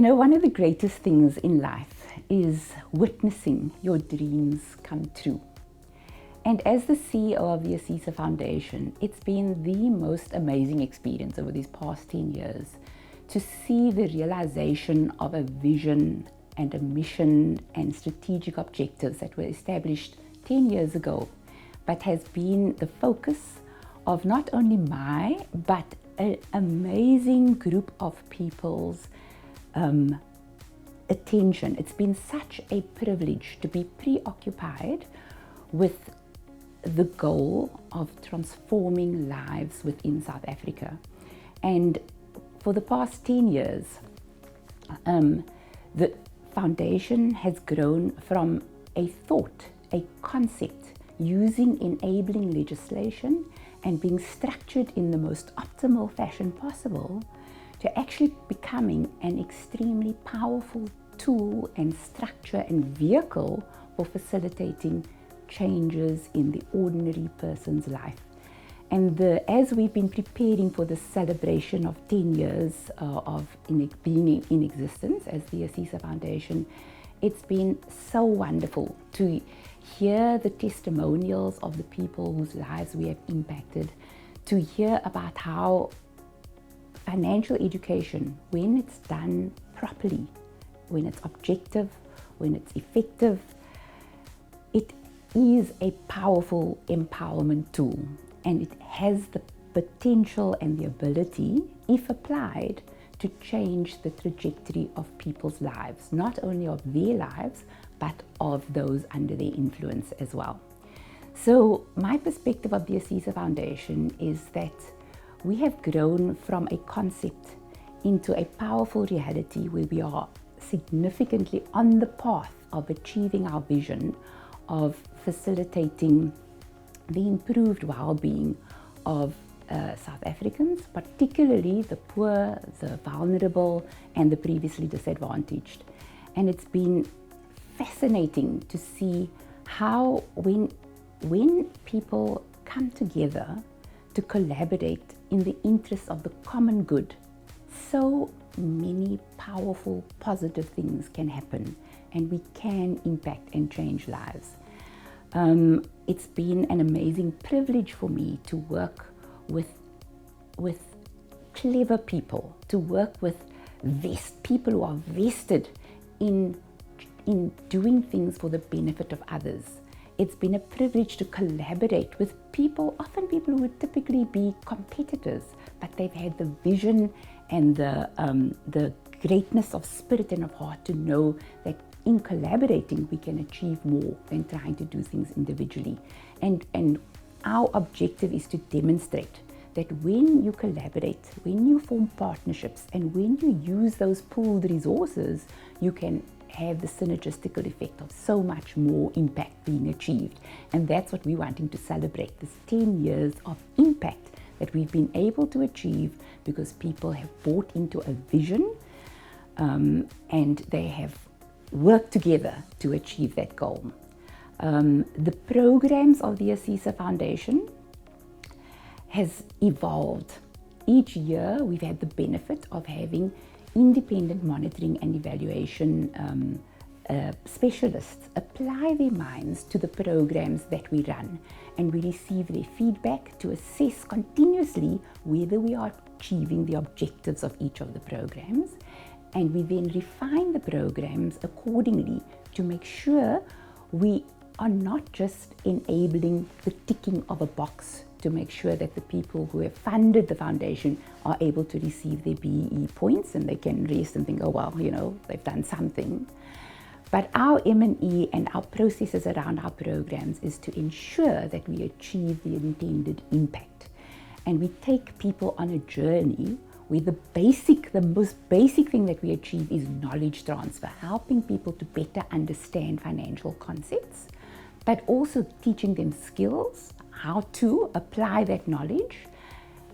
One of the greatest things in life is witnessing your dreams come true. And as the CEO of the ASISA Foundation, it's been the most amazing experience over these past 10 years to see the realization of a vision and a mission and strategic objectives that were established 10 years ago, but has been the focus of not only my, but an amazing group of people's attention. It's been such a privilege to be preoccupied with the goal of transforming lives within South Africa. And for the past 10 years, the foundation has grown from a thought, a concept, using enabling legislation and being structured in the most optimal fashion possible, to actually becoming an extremely powerful tool and structure and vehicle for facilitating changes in the ordinary person's life. And as we've been preparing for the celebration of 10 years of being in existence as the ASISA Foundation, it's been so wonderful to hear the testimonials of the people whose lives we have impacted, to hear about how financial education, when it's done properly, when it's objective, when it's effective, it is a powerful empowerment tool, and it has the potential and the ability, if applied, to change the trajectory of people's lives, not only of their lives, but of those under their influence as well. So my perspective of the ASISA Foundation is that we have grown from a concept into a powerful reality where we are significantly on the path of achieving our vision of facilitating the improved well-being of South Africans, particularly the poor, the vulnerable, and the previously disadvantaged. And it's been fascinating to see how when people come together to collaborate in the interest of the common good, so many powerful, positive things can happen, and we can impact and change lives. It's been an amazing privilege for me to work with clever people, to work with people who are vested in doing things for the benefit of others. It's been a privilege to collaborate with people, often people who would typically be competitors, but they've had the vision and the greatness of spirit and of heart to know that in collaborating we can achieve more than trying to do things individually. And our objective is to demonstrate that when you collaborate, when you form partnerships, and when you use those pooled resources, you can have the synergistical effect of so much more impact being achieved. And that's what we're wanting to celebrate, this 10 years of impact that we've been able to achieve because people have bought into a vision and they have worked together to achieve that goal. The programs of the ASISA Foundation has evolved. Each year we've had the benefit of having independent monitoring and evaluation specialists apply their minds to the programs that we run, and we receive their feedback to assess continuously whether we are achieving the objectives of each of the programs, and we then refine the programs accordingly to make sure we are not just enabling the ticking of a box to make sure that the people who have funded the foundation are able to receive their BEE points and they can rest and think, oh well, they've done something. But our M&E and our processes around our programs is to ensure that we achieve the intended impact. And we take people on a journey where the most basic thing that we achieve is knowledge transfer, helping people to better understand financial concepts, but also teaching them skills, how to apply that knowledge.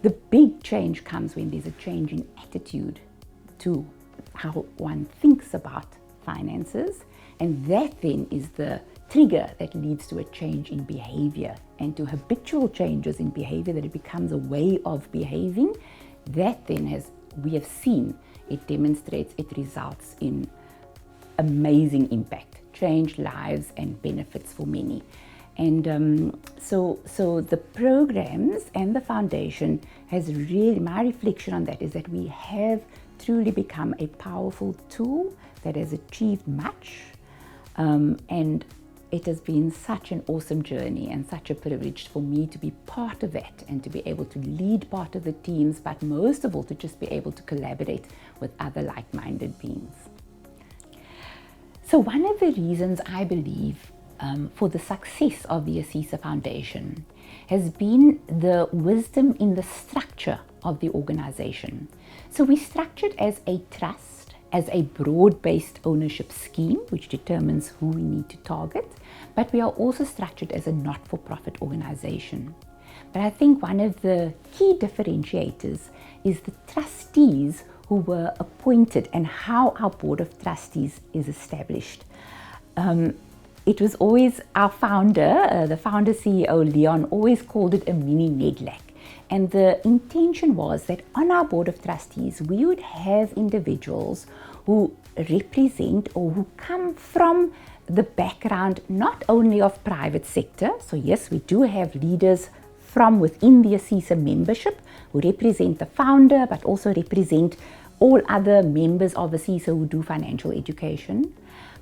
The big change comes when there's a change in attitude to how one thinks about finances, and that then is the trigger that leads to a change in behavior and to habitual changes in behavior, that it becomes a way of behaving. That then, as we have seen, it demonstrates, it results in amazing impact, change lives and benefits for many. And so the programs and the foundation has really, my reflection on that is that we have truly become a powerful tool that has achieved much, and it has been such an awesome journey and such a privilege for me to be part of that and to be able to lead part of the teams, but most of all to just be able to collaborate with other like-minded beings. So one of the reasons I believe for the success of the ASISA Foundation has been the wisdom in the structure of the organization. So we're structured as a trust, as a broad-based ownership scheme, which determines who we need to target, but we are also structured as a not-for-profit organization. But I think one of the key differentiators is the trustees who were appointed and how our board of trustees is established. It was always our founder, the founder CEO Leon, always called it a mini NEDLAC. And the intention was that on our board of trustees, we would have individuals who represent or who come from the background not only of private sector. So yes, we do have leaders from within the ASISA membership who represent the founder, but also represent all other members of ASISA who do financial education.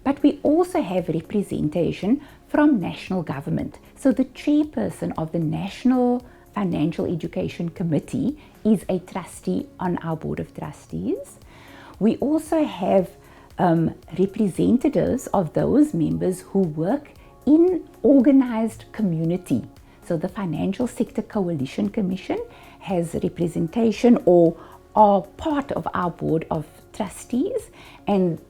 But we also have representation from national government. So the chairperson of the National Financial Education Committee is a trustee on our board of trustees. We also have representatives of those members who work in organized community. So the Financial Sector Coalition Commission has representation or are part of our board of trustees, and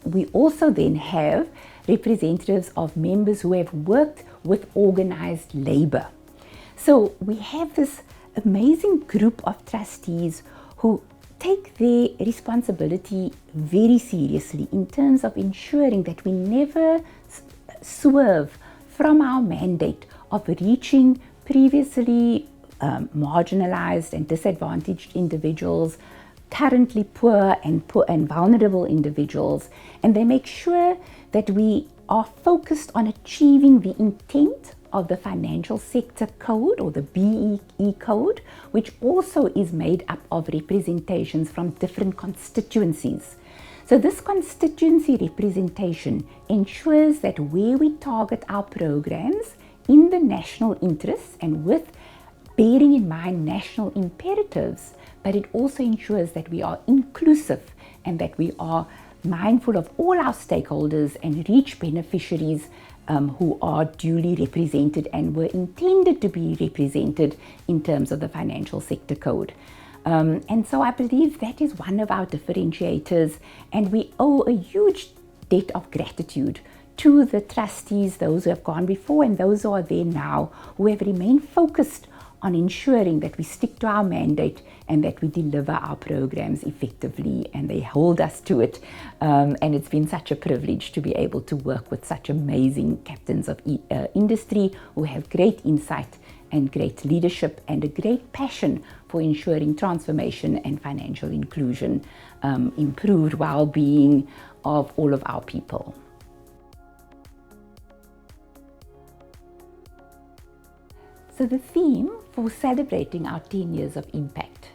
we also then have representatives of members who have worked with organized labor. So we have this amazing group of trustees who take their responsibility very seriously in terms of ensuring that we never swerve from our mandate of reaching previously marginalized and disadvantaged individuals, currently poor and vulnerable individuals, and they make sure that we are focused on achieving the intent of the Financial Sector Code, or the BEE Code, which also is made up of representations from different constituencies. So this constituency representation ensures that where we target our programs in the national interests and with bearing in mind national imperatives, but it also ensures that we are inclusive and that we are mindful of all our stakeholders and reach beneficiaries who are duly represented and were intended to be represented in terms of the Financial Sector Code. And so I believe that is one of our differentiators, and we owe a huge debt of gratitude to the trustees, those who have gone before and those who are there now, who have remained focused on ensuring that we stick to our mandate and that we deliver our programs effectively, and they hold us to it. And it's been such a privilege to be able to work with such amazing captains of industry who have great insight and great leadership and a great passion for ensuring transformation and financial inclusion, improved well-being of all of our people. So the theme for celebrating our 10 years of impact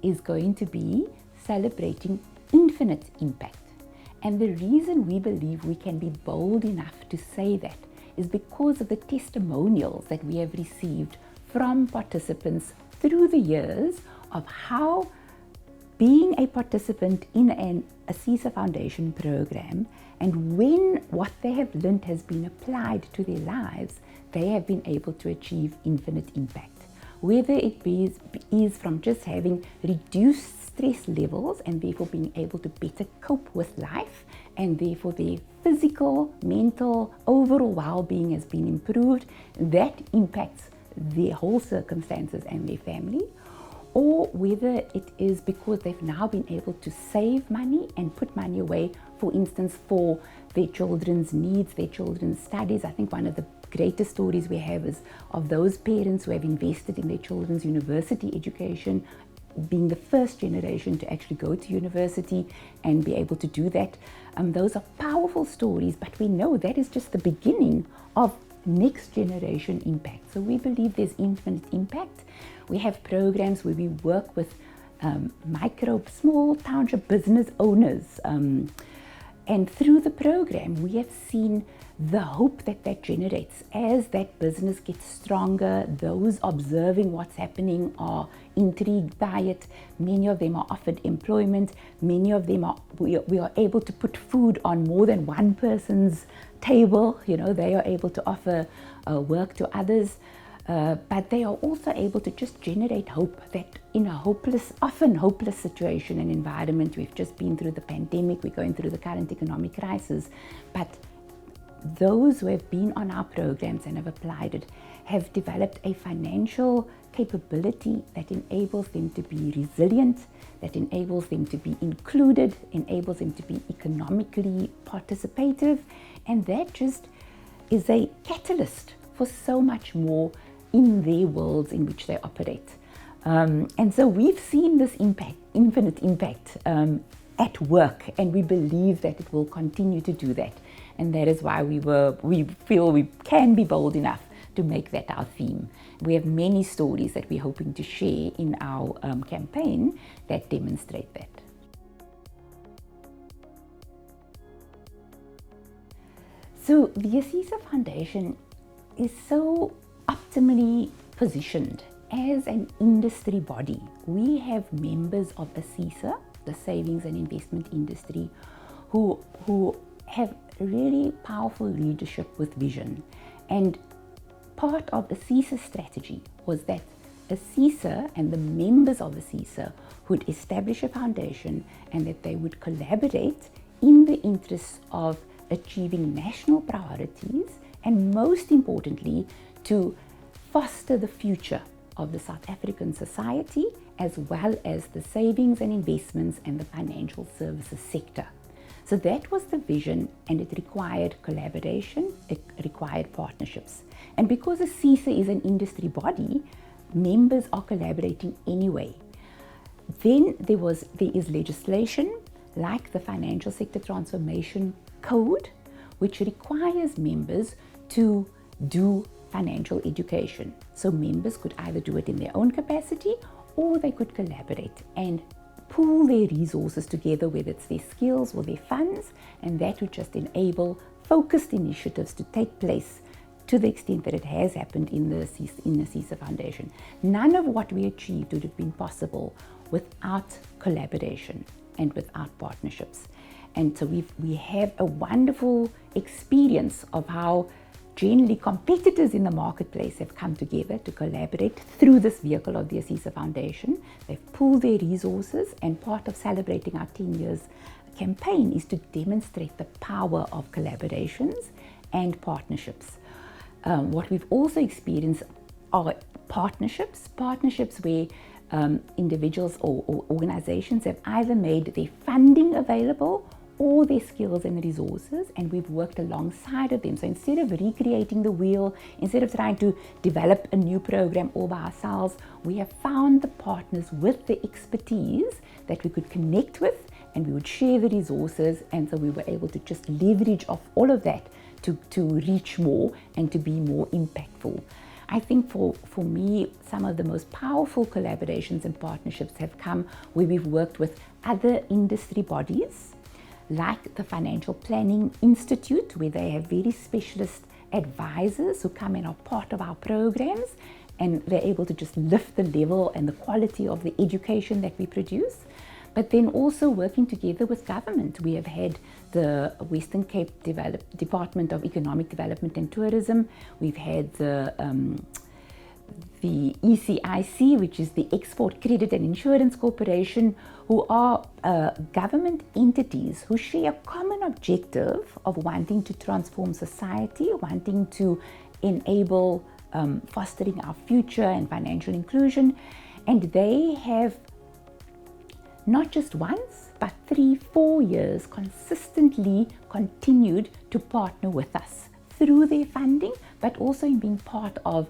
is going to be celebrating infinite impact. And the reason we believe we can be bold enough to say that is because of the testimonials that we have received from participants through the years of how being a participant in an ASISA Foundation program, and when what they have learned has been applied to their lives, they have been able to achieve infinite impact. Whether it is from just having reduced stress levels and therefore being able to better cope with life, and therefore their physical, mental, overall well-being has been improved, that impacts their whole circumstances and their family, or whether it is because they've now been able to save money and put money away, for instance, for their children's needs, their children's studies. I think one of the greatest stories we have is of those parents who have invested in their children's university education being the first generation to actually go to university and be able to do that. Those are powerful stories, but we know that is just the beginning of next generation impact. So we believe there's infinite impact. We have programs where we work with small township business owners. And through the program, we have seen the hope that generates as that business gets stronger. Those observing what's happening are intrigued by it. Many of them are offered employment. Many of them we are able to put food on more than one person's table. They are able to offer work to others. But they are also able to just generate hope that in a often hopeless situation and environment, we've just been through the pandemic, we're going through the current economic crisis, but those who have been on our programs and have applied it have developed a financial capability that enables them to be resilient, that enables them to be included, enables them to be economically participative, and that just is a catalyst for so much more in their worlds in which they operate. And so we've seen this infinite impact at work, and we believe that it will continue to do that. And that is why we feel we can be bold enough to make that our theme. We have many stories that we're hoping to share in our campaign that demonstrate that. So the ASISA Foundation is so optimally positioned as an industry body. We have members of ASISA, the savings and investment industry, who have really powerful leadership with vision. And part of ASISA's strategy was that ASISA and the members of ASISA would establish a foundation and that they would collaborate in the interests of achieving national priorities and, most importantly, to foster the future of the South African society, as well as the savings and investments and the financial services sector. So that was the vision, and it required collaboration, it required partnerships. And because ASISA is an industry body, members are collaborating anyway. Then there is legislation like the Financial Sector Transformation Code, which requires members to do financial education. So members could either do it in their own capacity or they could collaborate and pool their resources together, whether it's their skills or their funds, and that would just enable focused initiatives to take place to the extent that it has happened in the ASISA Foundation. None of what we achieved would have been possible without collaboration and without partnerships. And so we have a wonderful experience of how generally competitors in the marketplace have come together to collaborate through this vehicle of the ASISA Foundation. They've pooled their resources, and part of celebrating our 10 years campaign is to demonstrate the power of collaborations and partnerships. What we've also experienced are partnerships where individuals or organizations have either made their funding available or their skills and resources, and we've worked alongside of them. So instead of recreating the wheel, instead of trying to develop a new program all by ourselves, we have found the partners with the expertise that we could connect with, and we would share the resources, and so we were able to just leverage off all of that to reach more and to be more impactful. I think for me, some of the most powerful collaborations and partnerships have come where we've worked with other industry bodies, like the Financial Planning Institute, where they have very specialist advisors who come and are part of our programs, and they're able to just lift the level and the quality of the education that we produce. But then also working together with government. We have had the Western Cape Department of Economic Development and Tourism. We've had the ECIC, which is the Export Credit and Insurance Corporation, who are government entities who share a common objective of wanting to transform society, wanting to enable fostering our future and financial inclusion. And they have not just once, but 3-4 years consistently continued to partner with us through their funding, but also in being part of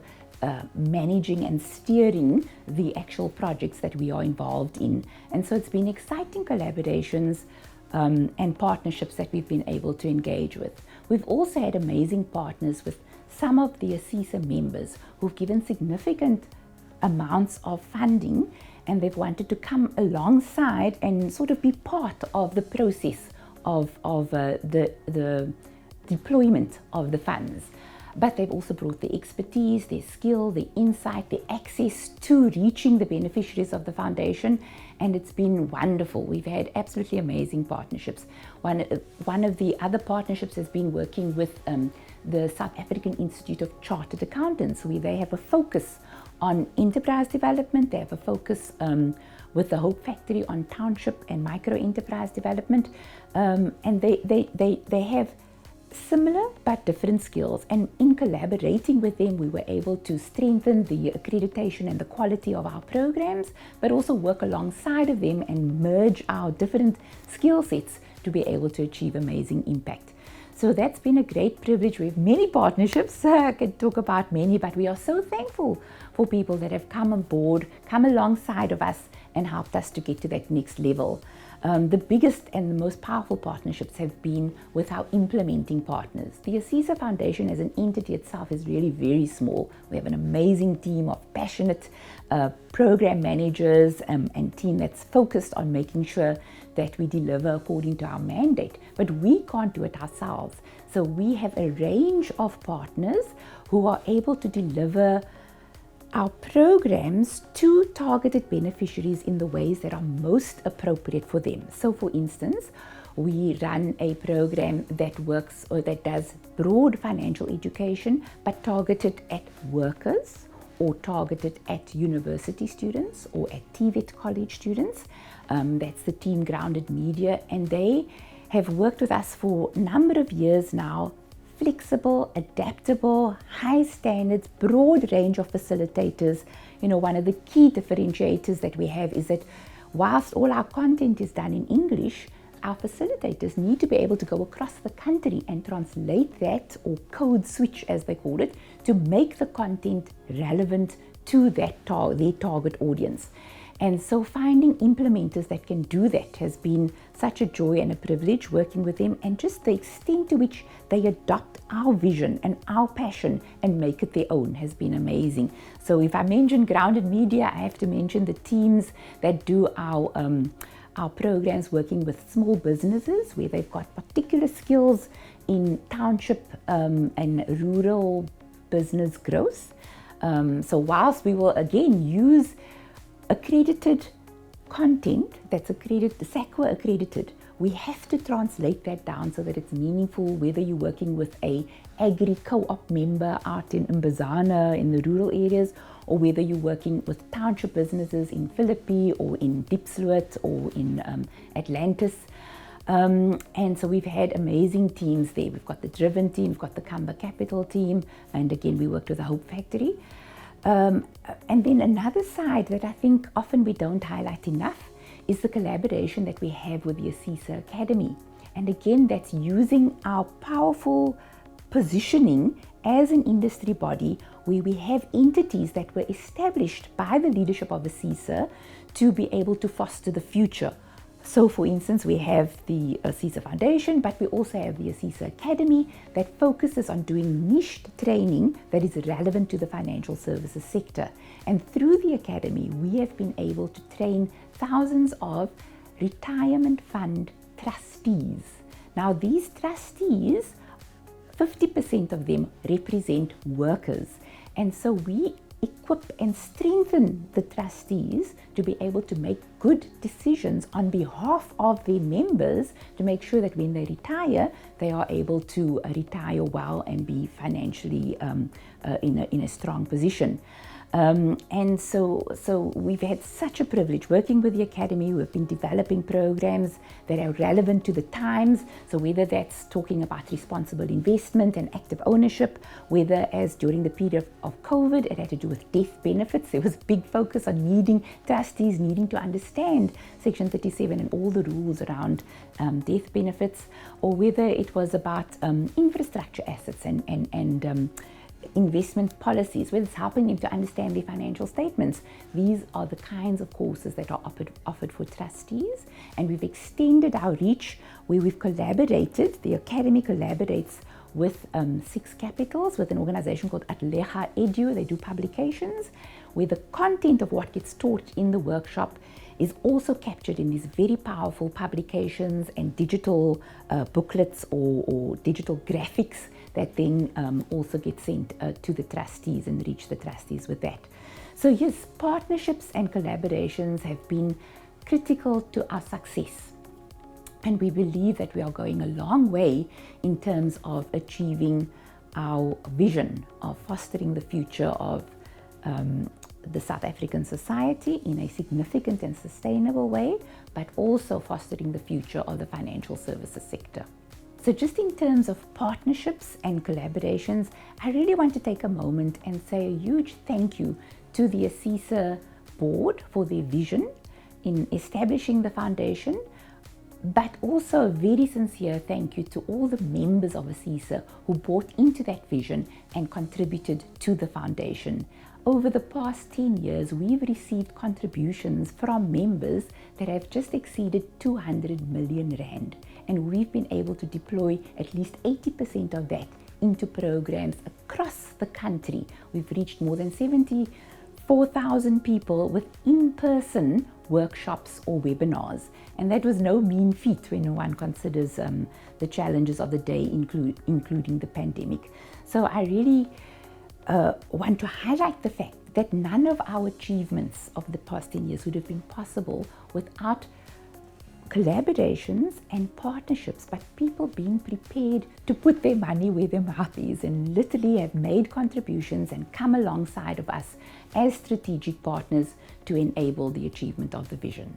managing and steering the actual projects that we are involved in. And so it's been exciting collaborations and partnerships that we've been able to engage with. We've also had amazing partners with some of the ASISA members who've given significant amounts of funding, and they've wanted to come alongside and sort of be part of the process of the deployment of the funds. But they've also brought the expertise, their skill, the insight, the access to reaching the beneficiaries of the foundation, and it's been wonderful. We've had absolutely amazing partnerships. One of the other partnerships has been working with the South African Institute of Chartered Accountants, where they have a focus on enterprise development. They have a focus with the Hope Factory on township and micro enterprise development, and they have similar but different skills, and in collaborating with them we were able to strengthen the accreditation and the quality of our programs, but also work alongside of them and merge our different skill sets to be able to achieve amazing impact. So that's been a great privilege. We have many partnerships. I can talk about many, but we are so thankful for people that have come on board, come alongside of us and helped us to get to that next level. The biggest and the most powerful partnerships have been with our implementing partners. The ASISA Foundation as an entity itself is really very small. We have an amazing team of passionate program managers and team that's focused on making sure that we deliver according to our mandate. But we can't do it ourselves. So we have a range of partners who are able to deliver our programs to targeted beneficiaries in the ways that are most appropriate for them. So for instance, we run a program that works or that does broad financial education, but targeted at workers or targeted at university students or at TVET college students. That's the team Grounded Media, and they have worked with us for a number of years now. Flexible, adaptable, high standards, broad range of facilitators. You know, one of the key differentiators that we have is that whilst all our content is done in English, our facilitators need to be able to go across the country and translate that, or code switch as they call it, to make the content relevant to their target audience. And so finding implementers that can do that has been such a joy and a privilege working with them, and just the extent to which they adopt our vision and our passion and make it their own has been amazing. So if I mention Grounded Media, I have to mention the teams that do our programs working with small businesses, where they've got particular skills in township and rural business growth. So whilst we will again use accredited content that's SACWA accredited, we have to translate that down so that it's meaningful, whether you're working with a agri co-op member out in Mbazana in the rural areas, or whether you're working with township businesses in Philippi or in Diepsloot or in Atlantis. And so we've had amazing teams there. We've got the Driven team, we've got the Kamba Capital team, and again we worked with the Hope Factory. And then another side that I think often we don't highlight enough is the collaboration that we have with the ASISA Academy. And again, that's using our powerful positioning as an industry body, where we have entities that were established by the leadership of ASISA to be able to foster the future. So for instance, we have the ASISA Foundation, but we also have the ASISA Academy that focuses on doing niche training that is relevant to the financial services sector. And through the Academy, we have been able to train thousands of retirement fund trustees. Now these trustees, 50% of them represent workers. And so we equip and strengthen the trustees to be able to make good decisions on behalf of their members, to make sure that when they retire, they are able to retire well and be financially in a strong position. And so we've had such a privilege working with the Academy. We've been developing programs that are relevant to the times. So whether that's talking about responsible investment and active ownership, whether as during the period of COVID, it had to do with death benefits. There was a big focus on trustees needing to understand Section 37 and all the rules around death benefits, or whether it was about infrastructure assets and investment policies, whether it's helping them to understand their financial statements. These are the kinds of courses that are offered for trustees, and we've extended our reach where we've collaborated. The Academy collaborates with 6 capitals, with an organization called Atleha Edu. They do publications where the content of what gets taught in the workshop is also captured in these very powerful publications and digital booklets or digital graphics that then also get sent to the trustees and reach the trustees with that. So yes, partnerships and collaborations have been critical to our success. And we believe that we are going a long way in terms of achieving our vision of fostering the future of the South African society in a significant and sustainable way, but also fostering the future of the financial services sector. So just in terms of partnerships and collaborations, I really want to take a moment and say a huge thank you to the ASISA board for their vision in establishing the foundation, but also a very sincere thank you to all the members of ASISA who bought into that vision and contributed to the foundation. Over the past 10 years, we've received contributions from members that have just exceeded 200 million rand, and we've been able to deploy at least 80% of that into programs across the country. We've reached more than 74,000 people with in-person workshops or webinars, and that was no mean feat when one considers the challenges of the day, including the pandemic. So I really want to highlight the fact that none of our achievements of the past 10 years would have been possible without collaborations and partnerships, but people being prepared to put their money where their mouth is and literally have made contributions and come alongside of us as strategic partners to enable the achievement of the vision.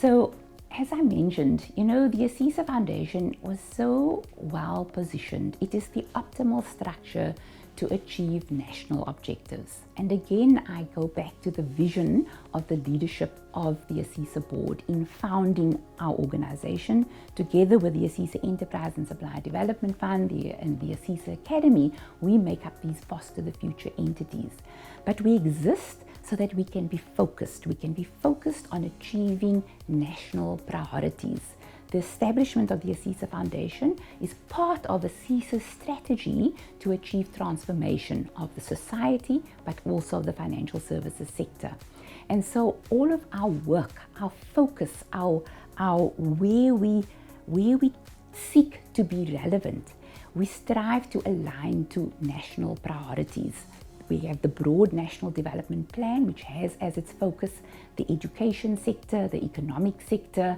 So, as I mentioned, the ASISA Foundation was so well positioned. It is the optimal structure to achieve national objectives. And again, I go back to the vision of the leadership of the ASISA board in founding our organization. Together with the ASISA Enterprise and Supply Development Fund and the ASISA Academy, we make up these Foster the Future entities. But we exist so that we can be focused. We can be focused on achieving national priorities. The establishment of the ASISA Foundation is part of ASISA's strategy to achieve transformation of the society, but also of the financial services sector. And so all of our work, our focus, our where we seek to be relevant, we strive to align to national priorities. We have the broad National Development Plan, which has as its focus the education sector, the economic sector.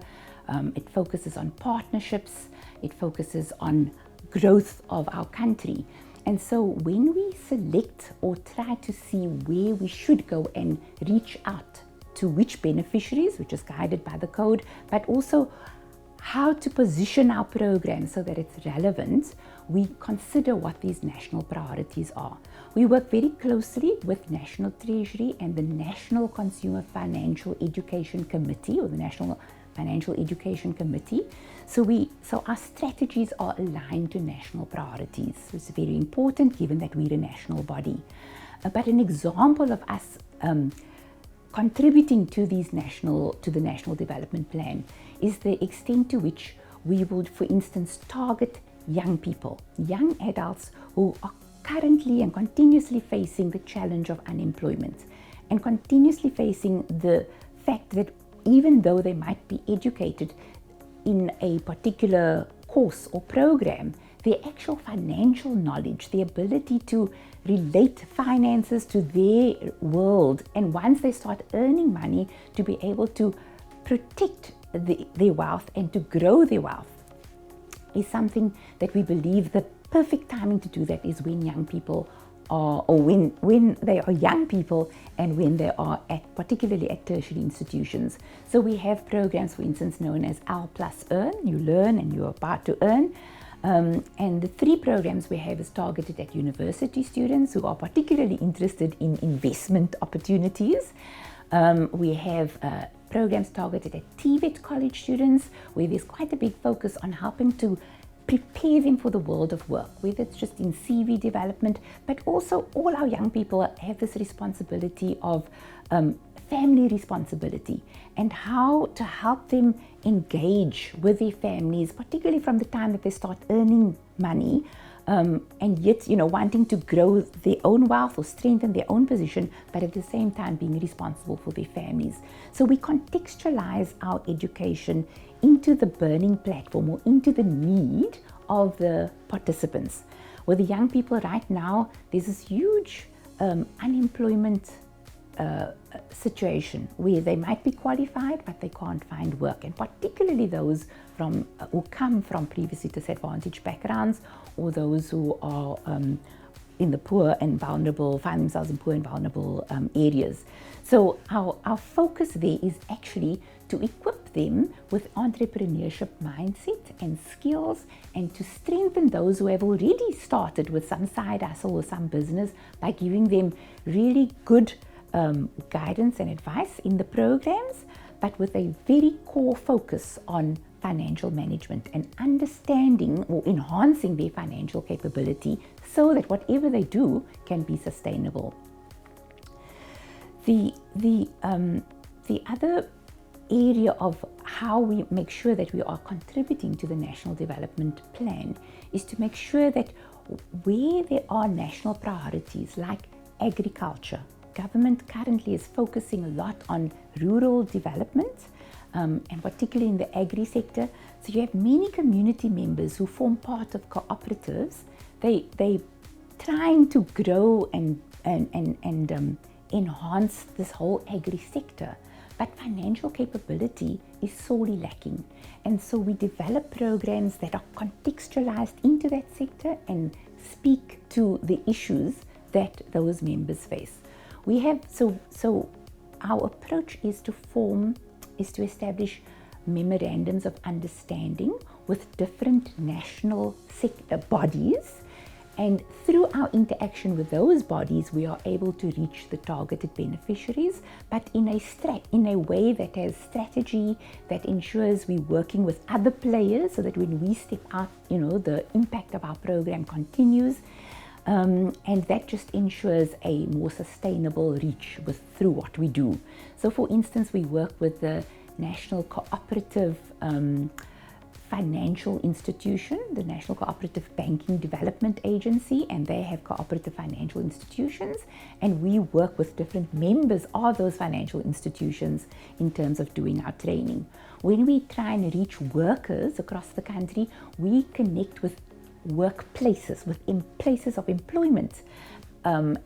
It focuses on partnerships. It focuses on growth of our country. And so when we select or try to see where we should go and reach out to which beneficiaries, which is guided by the code, but also how to position our program so that it's relevant, we consider what these national priorities are. We work very closely with National Treasury and the National Consumer Financial Education Committee, or the National Financial Education Committee. So our strategies are aligned to national priorities. It's very important given that we're a national body. But an example of us contributing to the National Development Plan is the extent to which we would, for instance, target young people, young adults who are currently and continuously facing the challenge of unemployment and continuously facing the fact that even though they might be educated in a particular course or program, their actual financial knowledge, the ability to relate finances to their world, and once they start earning money, to be able to protect their wealth and to grow their wealth is something that we believe the perfect timing to do that is when young people are, or when they are young people and when they are particularly at tertiary institutions. So we have programs, for instance, known as L plus Earn. You learn and you're about to earn. And the 3 programs we have is targeted at university students who are particularly interested in investment opportunities. We have programs targeted at TVET college students, where there's quite a big focus on helping to prepare them for the world of work, whether it's just in CV development, but also all our young people have this responsibility of family responsibility and how to help them engage with their families, particularly from the time that they start earning money, and yet, wanting to grow their own wealth or strengthen their own position, but at the same time being responsible for their families. So we contextualize our education into the burning platform or into the need of the participants. With the young people right now, there's this huge unemployment situation where they might be qualified but they can't find work, and particularly those who come from previously disadvantaged backgrounds, or those who are in the poor and vulnerable, find themselves in poor and vulnerable areas. So our focus there is actually to equip them with entrepreneurship mindset and skills, and to strengthen those who have already started with some side hustle or some business by giving them really good guidance and advice in the programs, but with a very core focus on financial management and understanding or enhancing their financial capability so that whatever they do can be sustainable. The other area of how we make sure that we are contributing to the National Development Plan is to make sure that where there are national priorities like agriculture, government currently is focusing a lot on rural development, and particularly in the agri sector. So you have many community members who form part of cooperatives. They trying to grow and enhance this whole agri sector, but financial capability is sorely lacking. And so we develop programs that are contextualized into that sector and speak to the issues that those members face. We have so our approach is to establish memorandums of understanding with different national sector bodies, and through our interaction with those bodies we are able to reach the targeted beneficiaries, but in a way that has strategy, that ensures we're working with other players so that when we step out, the impact of our program continues. And that just ensures a more sustainable reach through what we do. So for instance, we work with the National Cooperative Financial Institution, the National Cooperative Banking Development Agency, and they have cooperative financial institutions, and we work with different members of those financial institutions in terms of doing our training. When we try and reach workers across the country, we connect with workplaces, within places of employment.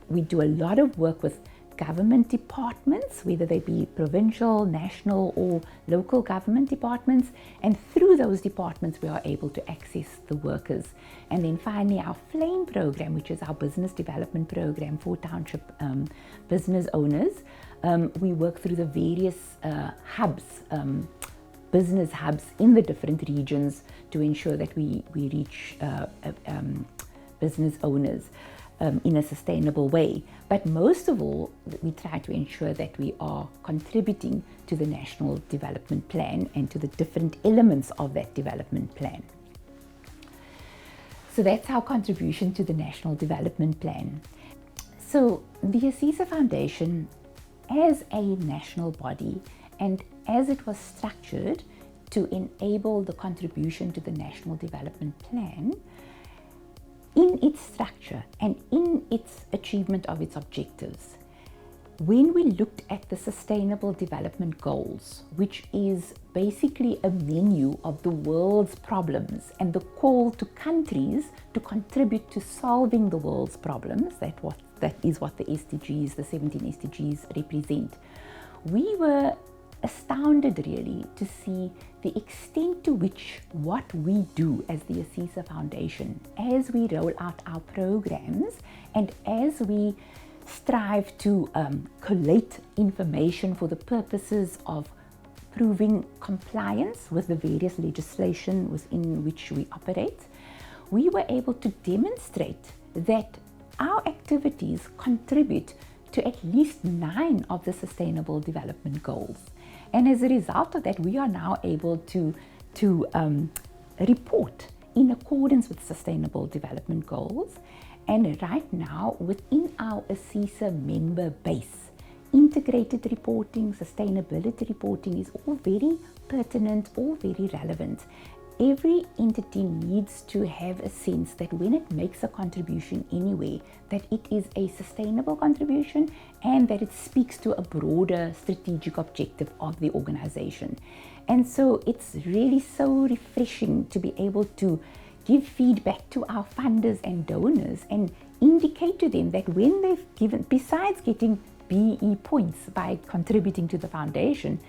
We do a lot of work with government departments, whether they be provincial, national, or local government departments, and through those departments we are able to access the workers. And then finally our FLAME program, which is our business development program for township business owners. We work through the various hubs, business hubs in the different regions to ensure that we reach business owners in a sustainable way. But most of all, we try to ensure that we are contributing to the National Development Plan and to the different elements of that development plan. So that's our contribution to the National Development Plan. So the ASISA Foundation, as a national body, and as it was structured to enable the contribution to the National Development Plan, in its structure and in its achievement of its objectives, when we looked at the Sustainable Development Goals, which is basically a menu of the world's problems and the call to countries to contribute to solving the world's problems, that is what the SDGs, the 17 SDGs represent. We were astounded really to see the extent to which what we do as the ASISA Foundation, as we roll out our programs and as we strive to collate information for the purposes of proving compliance with the various legislation within which we operate, we were able to demonstrate that our activities contribute to at least 9 of the Sustainable Development Goals. And as a result of that, we are now able to report in accordance with Sustainable Development Goals. And right now, within our ASISA member base, integrated reporting, sustainability reporting is all very pertinent, all very relevant. Every entity needs to have a sense that when it makes a contribution anywhere, that it is a sustainable contribution and that it speaks to a broader strategic objective of the organization. And so it's really so refreshing to be able to give feedback to our funders and donors and indicate to them that when they've given, besides getting BE points by contributing to the foundation,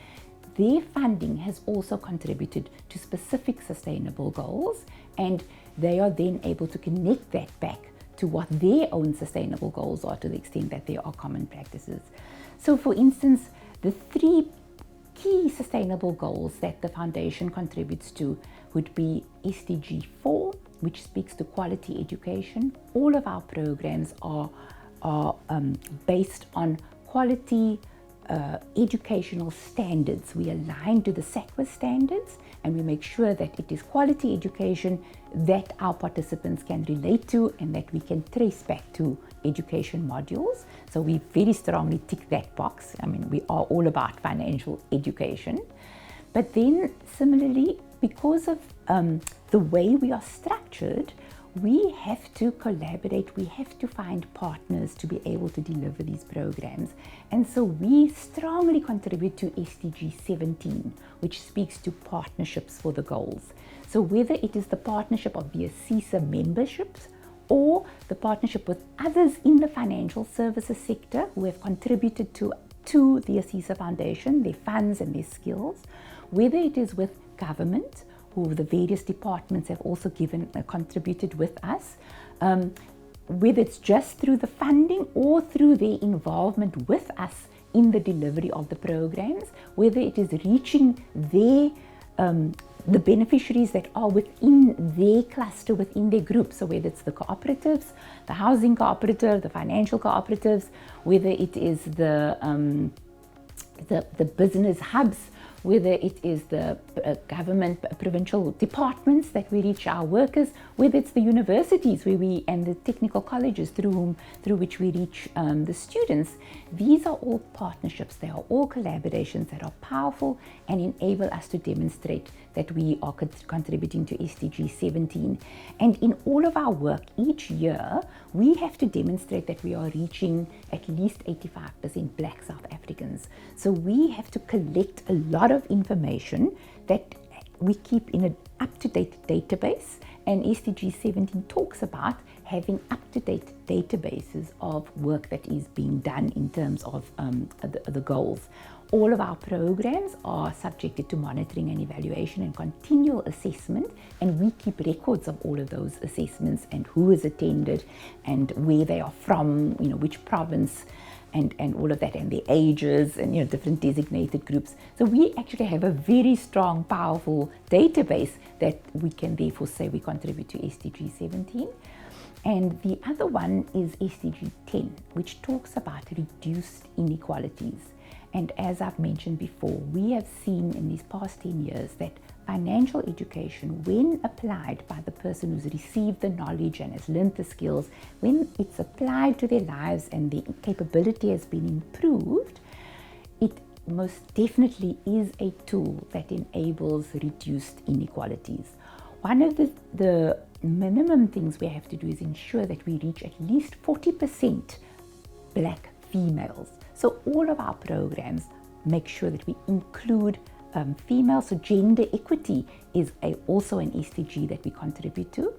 their funding has also contributed to specific sustainable goals, and they are then able to connect that back to what their own sustainable goals are to the extent that there are common practices. So for instance, the 3 key sustainable goals that the foundation contributes to would be SDG 4, which speaks to quality education. All of our programs are based on quality educational standards. We align to the SACWA standards and we make sure that it is quality education that our participants can relate to and that we can trace back to education modules. So we very strongly tick that box. I mean, we are all about financial education. But then similarly, because of the way we are structured, we have to collaborate, we have to find partners to be able to deliver these programs. And so we strongly contribute to SDG 17, which speaks to partnerships for the goals. So whether it is the partnership of the ASISA memberships or the partnership with others in the financial services sector who have contributed to the ASISA Foundation, their funds and their skills, whether it is with government, who the various departments have also contributed with us, whether it's just through the funding or through their involvement with us in the delivery of the programs, whether it is reaching the beneficiaries that are within their cluster, within their group. So whether it's the cooperatives, the housing cooperative, the financial cooperatives, whether it is the business hubs, whether it is the government provincial departments that we reach our workers, whether it's the universities and the technical colleges through which we reach the students. These are all partnerships, they are all collaborations that are powerful and enable us to demonstrate that we are contributing to SDG 17. And in all of our work each year, we have to demonstrate that we are reaching at least 85% Black South Africans. So we have to collect a lot of information that we keep in an up-to-date database, and SDG 17 talks about having up-to-date databases of work that is being done in terms of the goals. All of our programs are subjected to monitoring and evaluation and continual assessment, and we keep records of all of those assessments and who has attended and where they are from, which province, and all of that, and their ages, and different designated groups. So we actually have a very strong, powerful database that we can therefore say we contribute to SDG 17. And the other one is SDG 10, which talks about reduced inequalities. And as I've mentioned before, we have seen in these past 10 years that financial education, when applied by the person who's received the knowledge and has learned the skills, when it's applied to their lives and the capability has been improved, it most definitely is a tool that enables reduced inequalities. One of the minimum things we have to do is ensure that we reach at least 40% Black females. So all of our programs make sure that we include females. So gender equity is also an SDG that we contribute to.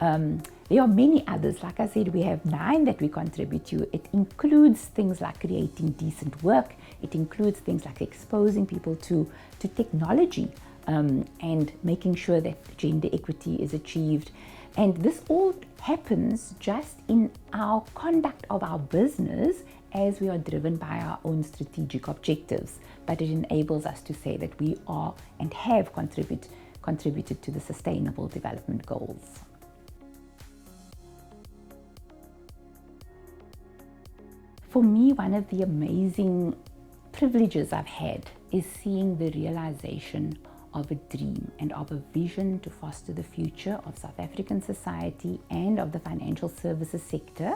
There are many others. Like I said, we have 9 that we contribute to. It includes things like creating decent work. It includes things like exposing people to technology and making sure that gender equity is achieved. And this all happens just in our conduct of our business as we are driven by our own strategic objectives. But it enables us to say that we are and have contributed to the Sustainable Development Goals. For me, one of the amazing privileges I've had is seeing the realization of a dream and of a vision to foster the future of South African society and of the financial services sector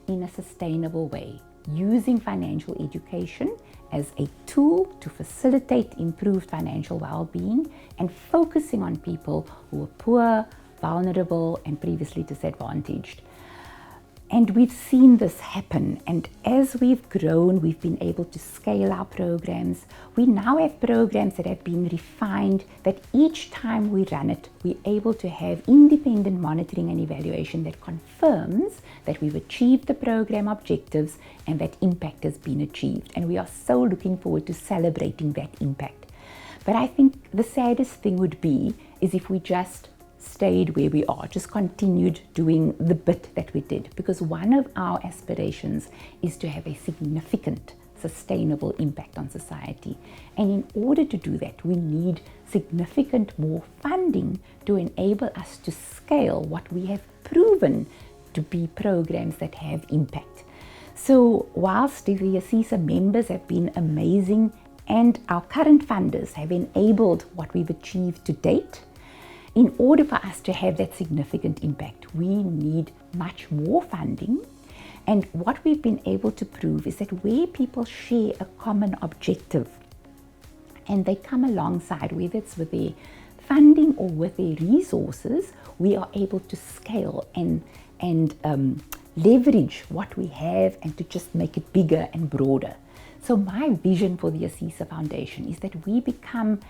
in a sustainable way, using financial education as a tool to facilitate improved financial well-being and focusing on people who are poor, vulnerable, and previously disadvantaged. And we've seen this happen, and as we've grown, we've been able to scale our programs. We now have programs that have been refined, that each time we run it, we're able to have independent monitoring and evaluation that confirms that we've achieved the program objectives and that impact has been achieved. And we are so looking forward to celebrating that impact. But I think the saddest thing would be is if we just stayed where we are, just continued doing the bit that we did, because one of our aspirations is to have a significant sustainable impact on society, and in order to do that we need significant more funding to enable us to scale what we have proven to be programs that have impact. So whilst the ASISA members have been amazing and our current funders have enabled what we've achieved to date, in order for us to have that significant impact, we need much more funding. And what we've been able to prove is that where people share a common objective and they come alongside, whether it's with their funding or with their resources, we are able to scale and leverage what we have and to just make it bigger and broader. So my vision for the ASISA Foundation is that we become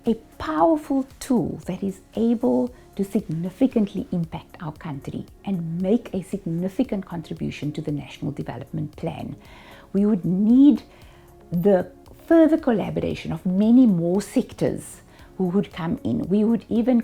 a powerful tool that is able to significantly impact our country and make a significant contribution to the National Development Plan. We would need the further collaboration of many more sectors who would come in. We would even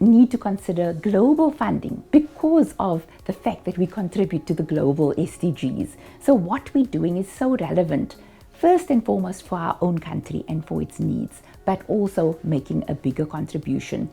need to consider global funding because of the fact that we contribute to the global SDGs. So what we're doing is so relevant, first and foremost for our own country and for its needs, but also making a bigger contribution.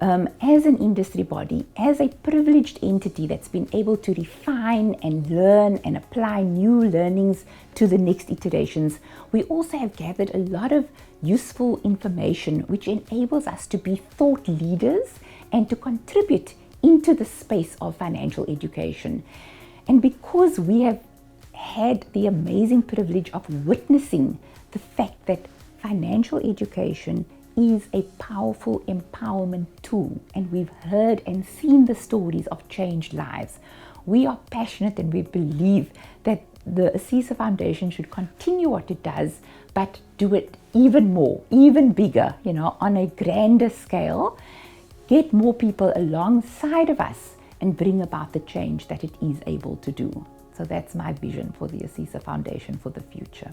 As an industry body, as a privileged entity that's been able to refine and learn and apply new learnings to the next iterations, we also have gathered a lot of useful information which enables us to be thought leaders and to contribute into the space of financial education. And because we have had the amazing privilege of witnessing the fact that financial education is a powerful empowerment tool, and we've heard and seen the stories of changed lives, we are passionate and we believe that the ASISA Foundation should continue what it does, but do it even more, even bigger, on a grander scale, get more people alongside of us and bring about the change that it is able to do. So that's my vision for the ASISA Foundation for the future.